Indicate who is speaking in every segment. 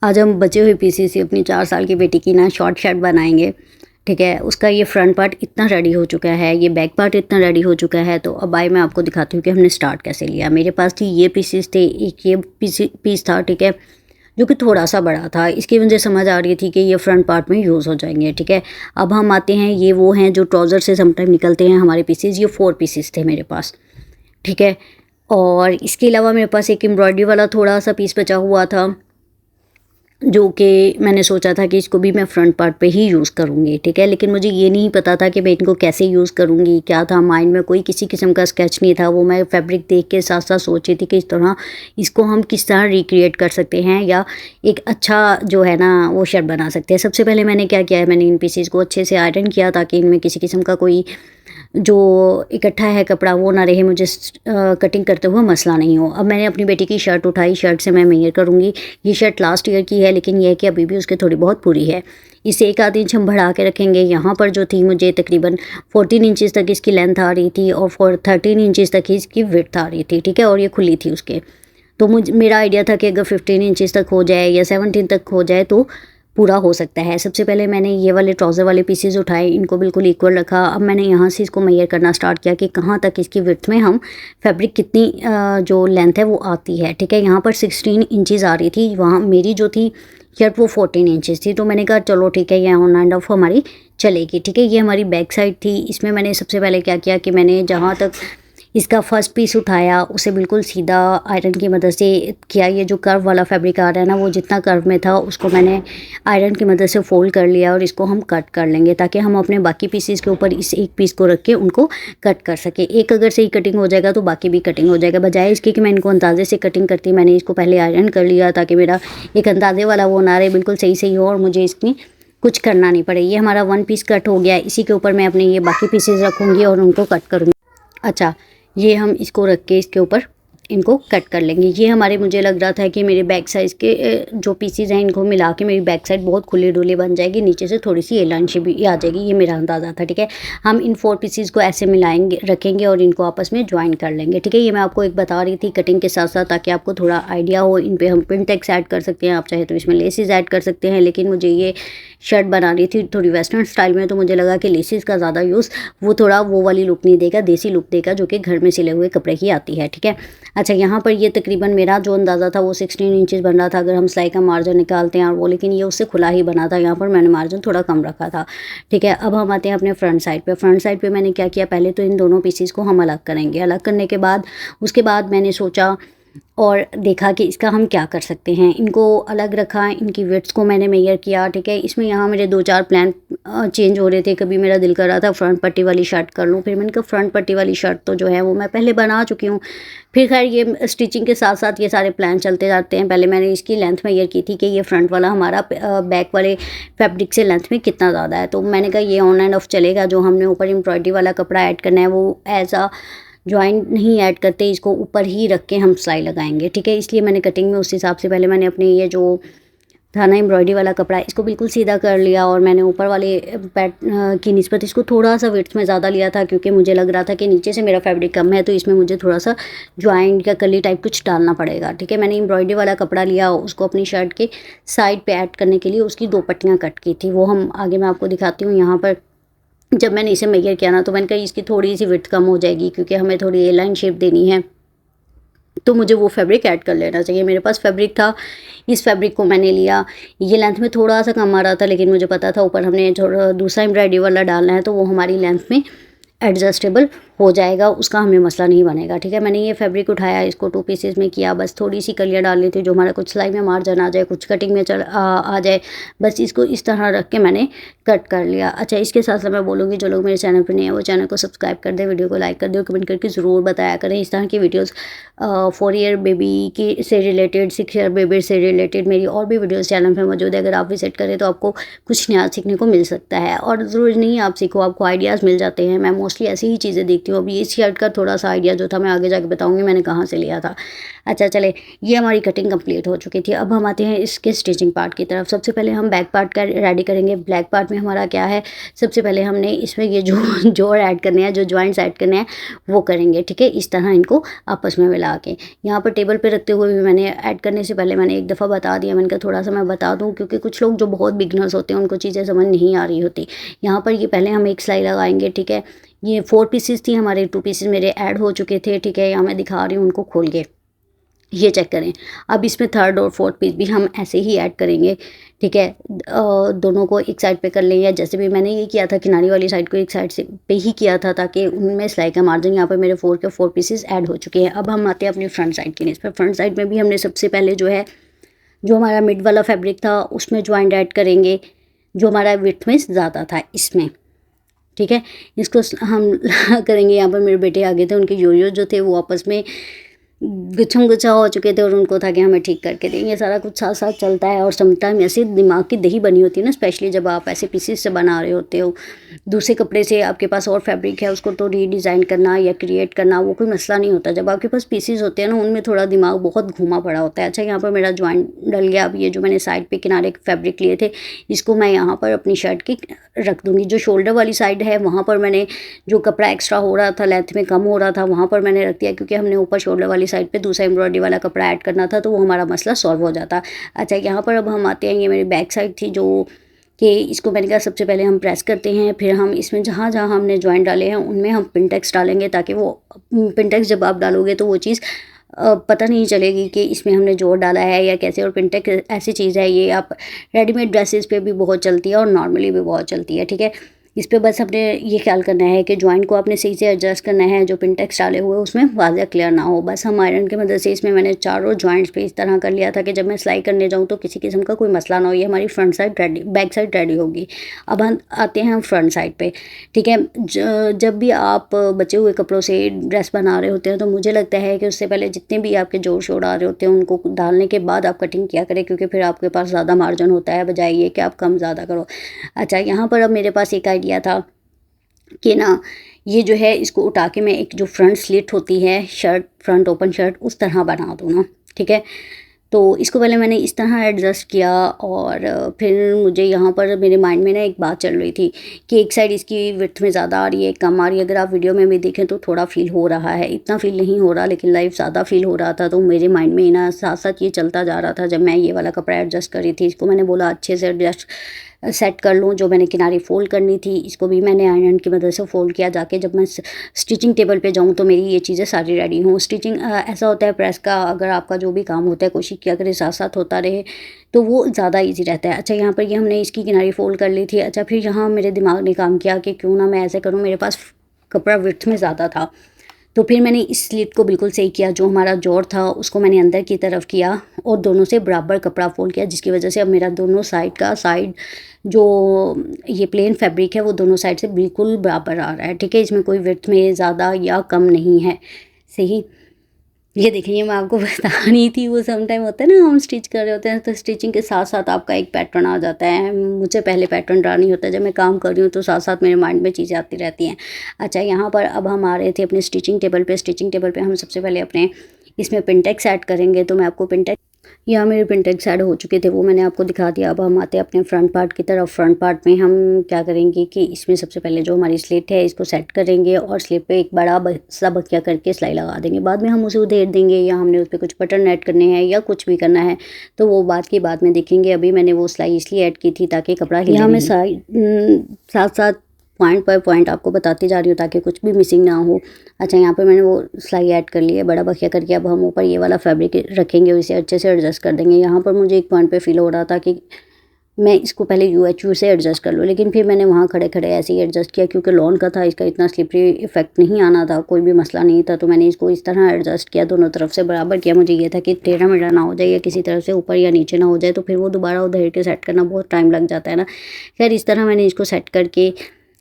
Speaker 1: आज हम बचे हुए पीसी से अपनी 4 साल की बेटी की ना शॉर्ट शर्ट बनाएंगे। ठीक है, उसका ये फ्रंट पार्ट इतना रेडी हो चुका है, ये बैक पार्ट इतना रेडी हो चुका है। तो अब आइए मैं आपको दिखाती हूँ कि हमने स्टार्ट कैसे लिया। मेरे पास थी ये पीसेस थे, एक ये पीस था, ठीक है, जो कि थोड़ा सा बड़ा था। इसकी मुझे समझ आ रही थी कि ये फ्रंट पार्ट में यूज़ हो जाएंगे। ठीक है, अब हम आते हैं, ये वो हैं जो ट्राउज़र से समटाइम निकलते हैं हमारे पीसेज। ये 4 पीसेस थे मेरे पास। ठीक है, और इसके अलावा मेरे पास एक एम्ब्रॉयडरी वाला थोड़ा सा पीस बचा हुआ था, जो कि मैंने सोचा था कि इसको भी मैं फ्रंट पार्ट पे ही यूज़ करूँगी। ठीक है, लेकिन मुझे ये नहीं पता था कि मैं इनको कैसे यूज़ करूँगी। क्या था माइंड में, कोई किसी किस्म का स्केच नहीं था। वो मैं फैब्रिक देख के साथ साथ सोच रही थी कि इस तरह इसको हम किस तरह रिक्रिएट कर सकते हैं या एक अच्छा जो है ना वो शर्ट बना सकते हैं। सबसे पहले मैंने क्या किया है, मैंने इन पीसेस को अच्छे से आयरन किया ताकि इनमें किसी किस्म का कोई जो इकट्ठा है कपड़ा वो ना रहे, मुझे कटिंग करते हुए मसला नहीं हो। अब मैंने अपनी बेटी की शर्ट उठाई, शर्ट से मैं मेजर करूँगी। ये शर्ट लास्ट ईयर की है, लेकिन यह है कि अभी भी उसके थोड़ी बहुत पूरी है। इसे 1 आध इंच हम बढ़ा के रखेंगे। यहाँ पर जो थी मुझे तकरीबन 14 इंचज़ तक इसकी लेंथ आ रही थी और 13 इंचज़ तक इसकी विड्थ आ रही थी। ठीक है, और ये खुली थी उसके। तो मेरा आइडिया था कि अगर 15 इंचज़ तक हो जाए या 17 तक हो जाए तो पूरा हो सकता है। सबसे पहले मैंने ये वाले ट्राउज़र वाले पीसेस उठाए, इनको बिल्कुल इक्वल रखा। अब मैंने यहाँ से इसको मेजर करना स्टार्ट किया कि कहाँ तक इसकी विड्थ में हम फैब्रिक कितनी जो लेंथ है वो आती है। ठीक है, यहाँ पर 16 इंचज़ आ रही थी, वहाँ मेरी जो थी शर्ट वो 14 इंचज़ थी। तो मैंने कहा चलो ठीक है, ये ऑन एंड ऑफ हमारी चलेगी। ठीक है, ये हमारी बैक साइड थी। इसमें मैंने सबसे पहले क्या किया कि मैंने जहाँ तक इसका फर्स्ट पीस उठाया उसे बिल्कुल सीधा आयरन की मदद से किया। ये जो कर्व वाला फैब्रिक आ रहा है ना, वो जितना कर्व में था उसको मैंने आयरन की मदद से फोल्ड कर लिया और इसको हम कट कर लेंगे ताकि हम अपने बाकी पीसेस के ऊपर इस एक पीस को रख के उनको कट कर सके। एक अगर सही कटिंग हो जाएगा तो बाकी भी कटिंग हो जाएगा। बजाय इसके कि मैं इनको अंदाजे से कटिंग करती, मैंने इसको पहले आयरन कर लिया ताकि मेरा एक अंदाजे वाला वो ना रहे, बिल्कुल सही सही हो और मुझे इसकी कुछ करना नहीं पड़े। ये हमारा 1 पीस कट हो गया। इसी के ऊपर मैं अपने ये बाकी पीसेस रखूँगी और उनको कट करूँगी। अच्छा, ये हम इसको रख के इसके ऊपर इनको कट कर लेंगे। ये हमारे, मुझे लग रहा था कि मेरे बैक साइज़ के जो पीसेस हैं इनको मिला के मेरी बैक साइड बहुत खुली डुली बन जाएगी, नीचे से थोड़ी सी एलाइन शेप भी आ जाएगी। ये मेरा अंदाज़ा था। ठीक है, हम इन 4 पीसेस को ऐसे मिलाएंगे, रखेंगे और इनको आपस में ज्वाइन कर लेंगे। ठीक है, ये मैं आपको एक बता रही थी कटिंग के साथ साथ ताकि आपको थोड़ा आइडिया हो। इन पर हम प्रिंट टैग्स ऐड कर सकते हैं, आप चाहे तो इसमें लेसेस ऐड कर सकते हैं, लेकिन मुझे ये शर्ट बनानी थी थोड़ी वेस्टर्न स्टाइल में, तो मुझे लगा कि लेसेस का ज़्यादा यूज़ वो थोड़ा वो वाली लुक नहीं देगा, देसी लुक देगा जो कि घर में सिले हुए कपड़े की आती है। ठीक है, अच्छा, यहाँ पर ये तकरीबन मेरा जो अंदाज़ा था वो 16 इंचज़ बन रहा था अगर हम सिलाई का मार्जिन निकालते हैं और वो, लेकिन ये उससे खुला ही बना था। यहाँ पर मैंने मार्जिन थोड़ा कम रखा था। ठीक है, अब हम आते हैं अपने फ्रंट साइड पे। फ्रंट साइड पे मैंने क्या किया, पहले तो इन दोनों पीसेस को हम अलग करेंगे। अलग करने के बाद उसके बाद मैंने सोचा और देखा कि इसका हम क्या कर सकते हैं। इनको अलग रखा, इनकी विड्थ को मैंने मेजर किया। ठीक है, इसमें यहाँ मेरे 2-4 प्लान चेंज हो रहे थे। कभी मेरा दिल कर रहा था फ्रंट पट्टी वाली शर्ट कर लूँ, फिर मैंने कहा फ्रंट पट्टी वाली शर्ट तो जो है वो मैं पहले बना चुकी हूँ। फिर खैर ये स्टिचिंग के साथ साथ ये सारे प्लान चलते जाते हैं। पहले मैंने इसकी लेंथ मेजर की थी कि ये फ्रंट वाला हमारा बैक वाले फैब्रिक से लेंथ में कितना ज़्यादा है। तो मैंने कहा ये ऑन एंड ऑफ चलेगा। जो हमने ऊपर एम्ब्रॉयडरी वाला कपड़ा ऐड करना है वो एज अ जॉइंट नहीं ऐड करते, इसको ऊपर ही रख के हम सिलाई लगाएंगे। ठीक है, इसलिए मैंने कटिंग में उस हिसाब से पहले मैंने अपने ये जो था ना एम्ब्रॉयडरी वाला कपड़ा, इसको बिल्कुल सीधा कर लिया और मैंने ऊपर वाले पैट की निस्बत इसको थोड़ा सा विड्थ में ज़्यादा लिया था, क्योंकि मुझे लग रहा था कि नीचे से मेरा फैब्रिक कम है तो इसमें मुझे थोड़ा सा जॉइंट या कली टाइप कुछ डालना पड़ेगा। ठीक है, मैंने एम्ब्रॉयडरी वाला कपड़ा लिया, उसको अपनी शर्ट के साइड पर ऐड करने के लिए उसकी 2 पट्टियाँ कट की थी। वो हम आगे मैं आपको दिखाती हूँ। यहाँ पर जब मैंने इसे मेजर किया ना तो मैंने कहा इसकी थोड़ी सी विड्थ कम हो जाएगी क्योंकि हमें थोड़ी ए लाइन शेप देनी है, तो मुझे वो फैब्रिक ऐड कर लेना चाहिए। मेरे पास फैब्रिक था, इस फैब्रिक को मैंने लिया। ये लेंथ में थोड़ा सा कम आ रहा था, लेकिन मुझे पता था ऊपर हमने थोड़ा दूसरा एम्ब्रॉयडरी वाला डालना है तो वो हमारी लेंथ में एडजस्टेबल हो जाएगा, उसका हमें मसला नहीं बनेगा। ठीक है, मैंने ये फैब्रिक उठाया, इसको 2 पीसेस में किया। बस थोड़ी सी कलियाँ डालनी थी जो हमारा कुछ सिलाई में मार्जिन आ जाए, कुछ कटिंग में आ जाए। बस इसको इस तरह रख के मैंने कट कर लिया। अच्छा, इसके साथ साथ मैं बोलूँगी जो लोग मेरे चैनल पर नहीं है वो चैनल को सब्सक्राइब कर दे, वीडियो को लाइक कर दे और कमेंट करके ज़रूर बताया करें। इस तरह की वीडियोज़ 4 ईयर बेबी की से रिलेटेड, 6 ईयर बेबी से रिलेटेड मेरी और भी वीडियोज़ चैनल पर मौजूद है। अगर आप विजिट करें तो आपको कुछ नया सीखने को मिल सकता है और ज़रूरी नहीं आप सीखो, आपको आइडियाज़ मिल जाते हैं। मैं मोस्टली ऐसी ही चीज़ें देखती हूँ सकती हूँ। अब ये शर्ट का थोड़ा सा आइडिया जो था मैं आगे जाके बताऊँगी मैंने कहाँ से लिया था। अच्छा चले, ये हमारी कटिंग कंप्लीट हो चुकी थी। अब हम आते हैं इसके स्टिचिंग पार्ट की तरफ। सबसे पहले हम बैक पार्ट का रेडी करेंगे। बैक पार्ट में हमारा क्या है, सबसे पहले हमने इसमें ये जो जोड़ ऐड करने हैं, जो जॉइंट्स ऐड करने हैं वो करेंगे, ठीक है। इस तरह इनको आपस में मिला के यहाँ पर टेबल पे रखते हुए भी मैंने ऐड करने से पहले मैंने एक दफ़ा बता दिया। मैंने कहा थोड़ा सा मैं बता दूँ, क्योंकि कुछ लोग जो बहुत बिगनर्स होते हैं उनको चीज़ें समझ नहीं आ रही होती। यहाँ पर ये पहले हम एक सिलाई लगाएंगे, ठीक है। ये 4 पीसेस थी हमारे, 2 पीसेस मेरे ऐड हो चुके थे, ठीक है। यहाँ मैं दिखा रही हूँ उनको खोल के, ये चेक करें। अब इसमें थर्ड और फोर्थ पीस भी हम ऐसे ही ऐड करेंगे, ठीक है। दोनों को एक साइड पे कर लें, या जैसे भी मैंने ये किया था किनारी वाली साइड को एक साइड से पे ही किया था, ताकि उनमें सिलाई का मार्जिन, यहाँ पर मेरे 4 के 4 पीसेस ऐड हो चुके हैं। अब हम आते हैं अपनी फ्रंट साइड की। इस पर फ्रंट साइड में भी हमने सबसे पहले जो है, जो हमारा मिड वाला फैब्रिक था उसमें जॉइंट ऐड करेंगे, जो हमारा विड्थ में ज़्यादा था इसमें, ठीक है। इसको हम करेंगे। यहाँ पर मेरे बेटे आगे थे, उनके योयो जो थे वो आपस में गुच्छम गुच्छा हो चुके थे और उनको था कि हमें ठीक करके दें। ये सारा कुछ साथ साथ चलता है। और समटाइम ऐसे दिमाग की दही बनी होती है ना, स्पेशली जब आप ऐसे पीसेस से बना रहे होते हो, दूसरे कपड़े से आपके पास और फैब्रिक है, उसको तो रीडिज़ाइन करना या क्रिएट करना वो कोई मसला नहीं होता। जब आपके पास पीसेस होते हैं ना, उनमें थोड़ा दिमाग बहुत घूमा पड़ा होता है। अच्छा, यहाँ पर मेरा जॉइंट डल गया। अब ये जो मैंने साइड पे किनारे फैब्रिक लिए थे, इसको मैं यहाँ पर अपनी शर्ट की रख दूँगी। जो शोल्डर वाली साइड है वहाँ पर मैंने जो कपड़ा एक्स्ट्रा हो रहा था, लेंथ में कम हो रहा था, वहाँ पर मैंने रख दिया, क्योंकि हमने ऊपर शोल्डर वाली साइड पे दूसरा एम्ब्रॉयडरी वाला कपड़ा ऐड करना था, तो वो हमारा मसला सॉल्व हो जाता। अच्छा, यहाँ पर अब हम आते हैं, ये मेरी बैक साइड थी जो कि इसको मैंने कहा सबसे पहले हम प्रेस करते हैं, फिर हम इसमें जहाँ जहाँ हमने जॉइंट डाले हैं उनमें हम पिनटेक्स डालेंगे, ताकि वो पिनटेक्स जब आप डालोगे तो वो चीज़ पता नहीं चलेगी कि इसमें हमने जोड़ डाला है या कैसे। और पिनटेक्स ऐसी चीज़ है, ये आप रेडीमेड ड्रेसेस पे भी बहुत चलती है और नॉर्मली भी बहुत चलती है, ठीक है। इस पे बस अपने ये ख्याल करना है कि जॉइंट को आपने सही से एडजस्ट करना है, जो पिनटेक्स डाले हुए उसमें वाज़ा क्लियर ना हो। बस हम आयरन की मदद से इसमें मैंने चारों जॉइंट्स पे इस तरह कर लिया था कि जब मैं सिलाई करने जाऊँ तो किसी किस्म का कोई मसला ना हो। ये हमारी front side ready, back side ready होगी। अब हम आते हैं फ्रंट साइड पे, ठीक है। जब भी आप बचे हुए कपड़ों से ड्रेस बना रहे होते हैं तो मुझे लगता है कि उससे पहले जितने भी आपके जोड़ शोड़ आ रहे होते हैं उनको डालने के बाद आप कटिंग किया करें, क्योंकि फिर आपके पास ज़्यादा मार्जिन होता है, बजाय ये कि आप कम ज़्यादा करो। अच्छा, यहाँ पर अब मेरे पास एक आइडिया था कि ना, ये जो है इसको उठा के मैं एक जो फ्रंट स्लिट होती है शर्ट, फ्रंट ओपन शर्ट, उस तरह बना दूँ ना, ठीक है। तो इसको पहले मैंने इस तरह एडजस्ट किया, और फिर मुझे यहाँ पर मेरे माइंड में ना एक बात चल रही थी कि एक साइड इसकी विड्थ में ज़्यादा आ रही है, कम आ रही है। अगर आप वीडियो में भी देखें तो थोड़ा फील हो रहा है, इतना फील नहीं हो रहा, लेकिन लाइव ज़्यादा फील हो रहा था। तो मेरे माइंड में ना साथ साथ ये चलता जा रहा था। जब मैं ये वाला कपड़ा एडजस्ट कर रही थी, इसको मैंने बोला अच्छे से एडजस्ट सेट कर लूँ। जो मैंने किनारी फ़ोल्ड करनी थी, इसको भी मैंने आयरन की मदद से फ़ोल्ड किया, जाके जब मैं स्टिचिंग टेबल पे जाऊँ तो मेरी ये चीज़ें सारी रेडी हों। स्टिचिंग ऐसा होता है प्रेस का, अगर आपका जो भी काम होता है कोशिश किया करें साथ साथ होता रहे तो वो ज़्यादा ईजी रहता है। अच्छा, यहाँ पर ये हमने इसकी किनारी फ़ोल्ड कर ली थी। अच्छा, फिर यहाँ मेरे दिमाग ने काम किया कि क्यों ना मैं ऐसे करूँ, मेरे पास कपड़ा विड्थ में ज़्यादा था, तो फिर मैंने इस स्लिट को बिल्कुल सही किया। जो हमारा जोड़ था उसको मैंने अंदर की तरफ किया और दोनों से बराबर कपड़ा फोल्ड किया, जिसकी वजह से अब मेरा दोनों साइड का जो ये प्लेन फैब्रिक है वो दोनों साइड से बिल्कुल बराबर आ रहा है, ठीक है। इसमें कोई विड्थ में ज़्यादा या कम नहीं है, सही। ये देखिए, मैं आपको बता रही थी, वो सम टाइम होता है ना, हम स्टिच कर रहे होते हैं तो स्टिचिंग के साथ साथ आपका एक पैटर्न आ जाता है। मुझे पहले पैटर्न ड्रा नहीं होता, जब मैं काम कर रही हूँ तो साथ साथ मेरे माइंड में चीज़ें आती रहती हैं। अच्छा, यहाँ पर अब हम आ रहे थे अपने स्टिचिंग टेबल पे। स्टिचिंग टेबल पे हम सबसे पहले अपने इसमें पिनटेक्स ऐड करेंगे, तो मैं आपको पिनटेक्स, यहाँ मेरे पिनटेक्स ऐड हो चुके थे, वो मैंने आपको दिखा दिया। अब हम आते हैं अपने फ्रंट पार्ट की तरफ। फ्रंट पार्ट में हम क्या करेंगे कि इसमें सबसे पहले जो हमारी स्लिट है इसको सेट करेंगे और स्लिट पे एक बड़ा सा बकिया करके सिलाई लगा देंगे। बाद में हम उसे उधेड़ देंगे, या हमने उस पर कुछ बटन ऐड करने हैं या कुछ भी करना है तो वो बात की बाद में देखेंगे। अभी मैंने वो सिलाई इसलिए ऐड की थी ताकि कपड़ा हिले नहीं। मैं साथ साथ पॉइंट बाय पॉइंट आपको बताती जा रही हूँ ताकि कुछ भी मिसिंग ना हो। अच्छा, यहाँ पे मैंने वो सिलाई ऐड कर ली है बड़ा बखिया करके। अब हम ऊपर ये वाला फैब्रिक रखेंगे और इसे अच्छे से एडजस्ट कर देंगे। यहाँ पर मुझे एक पॉइंट पे फील हो रहा था कि मैं इसको पहले UHU से एडजस्ट कर लूँ, लेकिन फिर मैंने वहाँ खड़े खड़े ऐसे ही एडजस्ट किया, क्योंकि लॉन का था, इसका इतना स्लिपरी इफेक्ट नहीं आना था, कोई भी मसला नहीं था। तो मैंने इसको इस तरह एडजस्ट किया, दोनों तरफ से बराबर किया। मुझे ये था कि टेढ़ा मेढ़ा ना हो जाए या किसी तरफ से ऊपर या नीचे ना हो जाए, तो फिर वो दोबारा उधेड़ के सेट करना बहुत टाइम लग जाता है ना। खैर, इस तरह मैंने इसको सेट करके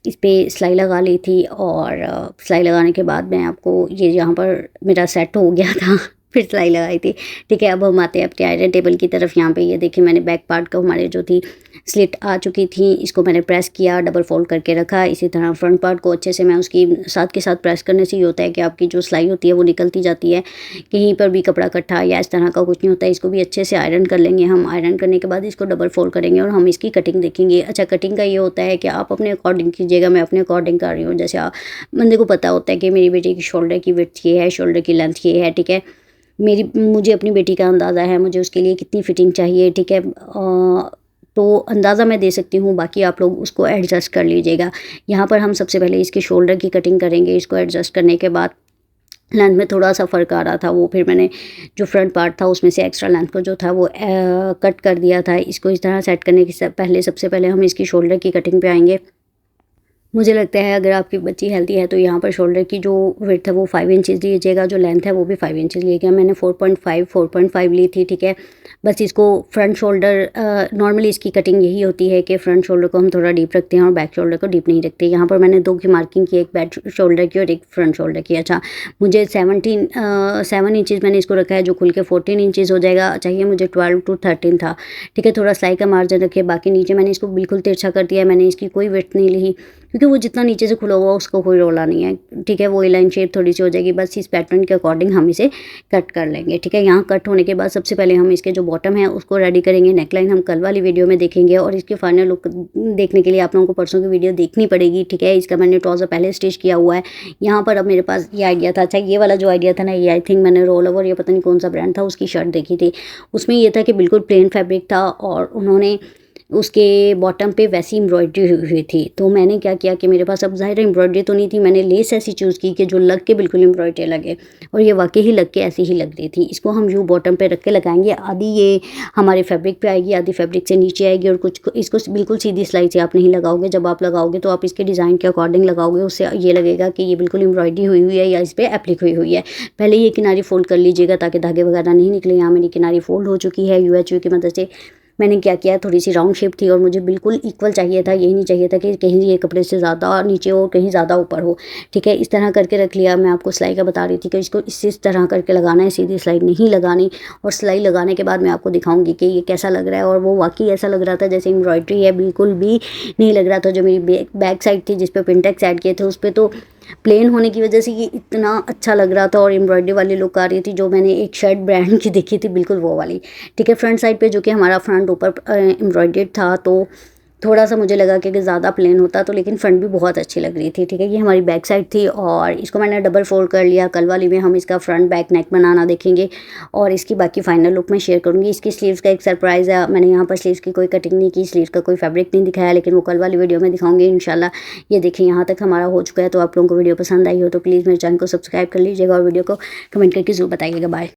Speaker 1: इस पर सिलाई लगा ली थी। और सिलाई लगाने के बाद मैं आपको ये यहाँ पर मेरा सेट हो गया था फिर सिलाई लगाई थी। ठीक है, अब हम आते हैं अपने आयरन टेबल की तरफ। यहाँ पे ये देखिए मैंने बैक पार्ट को हमारे जो थी स्लिट आ चुकी थी, इसको मैंने प्रेस किया, डबल फोल्ड करके रखा। इसी तरह फ्रंट पार्ट को अच्छे से मैं उसकी साथ के साथ प्रेस करने से ये होता है कि आपकी जो सिलाई होती है वो निकलती जाती है, कहीं पर भी कपड़ा कट्ठा या इस तरह का कुछ नहीं होता है। इसको भी अच्छे से आयरन कर लेंगे हम। आयरन करने के बाद इसको डबल फोल्ड करेंगे और हम इसकी कटिंग देखेंगे। अच्छा, कटिंग का ये होता है कि आप अपने अकॉर्डिंग कीजिएगा, मैं अपने अकॉर्डिंग कर रही हूँ। जैसे बंदे को पता होता है कि मेरी बेटी की शोल्डर की विड्थ ये है, शोल्डर की लेंथ ये है। ठीक है, मुझे अपनी बेटी का अंदाज़ा है, मुझे उसके लिए कितनी फ़िटिंग चाहिए। ठीक है, तो अंदाज़ा मैं दे सकती हूँ, बाकी आप लोग उसको एडजस्ट कर लीजिएगा। यहाँ पर हम सबसे पहले इसके शोल्डर की कटिंग करेंगे। इसको एडजस्ट करने के बाद लेंथ में थोड़ा सा फ़र्क आ रहा था, वो फिर मैंने जो फ्रंट पार्ट था उसमें से एक्स्ट्रा लेंथ को जो था वो कट कर दिया था। इसको इस तरह सेट करने के पहले सबसे पहले हम इसकी शोल्डर की कटिंग पे आएंगे। मुझे लगता है अगर आपकी बच्ची हेल्दी है तो यहाँ पर शोल्डर की जो विड्थ है वो 5 इंचज़ लीजिएगा, जो लेंथ है वो भी 5 इंचज़ लिएगा। मैंने 4.5 ली थी। ठीक है, बस इसको फ्रंट शोल्डर नॉर्मली इसकी कटिंग यही होती है कि फ्रंट शोल्डर को हम थोड़ा डीप रखते हैं और बैक शोल्डर को डीप नहीं रखते। यहाँ पर मैंने 2 की मार्किंग की, एक बैक शोल्डर की और एक फ्रंट शोल्डर की। अच्छा, मुझे 7 इंचज़ मैंने इसको रखा है, जो खुल के 14 इंचज़ हो जाएगा। चाहिए मुझे 12 to 13 था। ठीक है, थोड़ा सिलाई का मार्जिन रखिए। बाकी नीचे मैंने इसको बिल्कुल तिरछा कर दिया है, मैंने इसकी कोई विड्थ नहीं ली क्योंकि वो जितना नीचे से खुला हुआ उसको कोई रोला नहीं है। ठीक है, वो लाइन शेप थोड़ी सी हो जाएगी, बस इस पैटर्न के अकॉर्डिंग हम इसे कट कर लेंगे। ठीक है, यहाँ कट होने के बाद सबसे पहले हम इसके जो बॉटम है उसको रेडी करेंगे। नेकलाइन हम कल वाली वीडियो में देखेंगे और इसके फाइनल लुक देखने के लिए आप लोगों को परसों की वीडियो देखनी पड़ेगी। ठीक है, इसका मैंने ट्राउज़र पहले स्टिच किया हुआ है। यहाँ पर अब मेरे पास ये आइडिया था। अच्छा, ये वाला जो आइडिया था ना, ये आई थिंक मैंने रोल ओवर या पता नहीं कौन सा ब्रांड था उसकी शर्ट देखी थी। उसमें ये था कि बिल्कुल प्लेन फैब्रिक था और उन्होंने उसके बॉटम पे वैसी एम्ब्रॉयडरी हुई थी। तो मैंने क्या किया कि मेरे पास अब ज़ाहिर एम्ब्रॉयडरी तो नहीं थी, मैंने लेस ऐसी चूज़ की कि जो लग के बिल्कुल एम्ब्रॉयडरी लगे, और ये वाकई ही लग के ऐसी ही लग रही थी। इसको हम यूँ बॉटम पे रख के लगाएंगे। आधी ये हमारे फैब्रिक पे आएगी, आधी फैब्रिक से नीचे आएगी, और कुछ इसको बिल्कुल सीधी सिलाई से आप नहीं लगाओगे। जब आप लगाओगे तो आप इसके डिज़ाइन के अकॉर्डिंग लगाओगे, उससे ये लगेगा कि ये बिल्कुल एम्ब्रॉयडरी हुई हुई है या इस पर एप्लिक हुई हुई है। पहले ये किनारी फोल्ड कर लीजिएगा ताकि धागे वगैरह नहीं निकले। यहाँ मेरी किनारी फोल्ड हो चुकी है UHV की मदद से। मैंने क्या किया, थोड़ी सी राउंड शेप थी और मुझे बिल्कुल इक्वल चाहिए था। यही नहीं चाहिए था कि कहीं ये कपड़े से ज़्यादा नीचे हो, कहीं ज़्यादा ऊपर हो। ठीक है, इस तरह करके रख लिया। मैं आपको सिलाई का बता रही थी कि इसको इस तरह करके लगाना है, सीधी सिलाई नहीं लगानी। और सिलाई लगाने के बाद मैं आपको दिखाऊंगी कि ये कैसा लग रहा है। और वो वाकई ऐसा लग रहा था जैसे एम्ब्रॉयडरी है, बिल्कुल भी नहीं लग रहा था। जो मेरी बैक साइड थी जिस पे पिंटेक्स ऐड किए थे उस पर तो प्लेन होने की वजह से ये इतना अच्छा लग रहा था और एम्ब्रॉयडरी वाली लुक आ रही थी, जो मैंने एक शर्ट ब्रांड की देखी थी बिल्कुल वो वाली। ठीक है, फ्रंट साइड पे जो कि हमारा फ्रंट ऊपर एम्ब्रॉयडर्ड था, तो थोड़ा सा मुझे लगा कि ज़्यादा प्लेन होता तो, लेकिन फ्रंट भी बहुत अच्छी लग रही थी। ठीक है, ये हमारी बैक साइड थी और इसको मैंने डबल फोल्ड कर लिया। कल वाली में हम इसका फ्रंट बैक नेक बनाना देखेंगे और इसकी बाकी फाइनल लुक मैं शेयर करूँगी। इसकी स्लीव्स का एक सरप्राइज़ है, मैंने यहाँ पर स्लीव्स की कोई कटिंग नहीं की, स्लीव्स का कोई फैब्रिक नहीं दिखाया, लेकिन वो कल वाली वीडियो में दिखाऊंगी इंशाल्लाह। ये देखिए यहाँ तक हमारा हो चुका है। तो आप लोगों को वीडियो पसंद आई हो तो प्लीज़ मेरे चैनल को सब्सक्राइब कर लीजिएगा और वीडियो को कमेंट करके ज़रूर बताइएगा। बाय।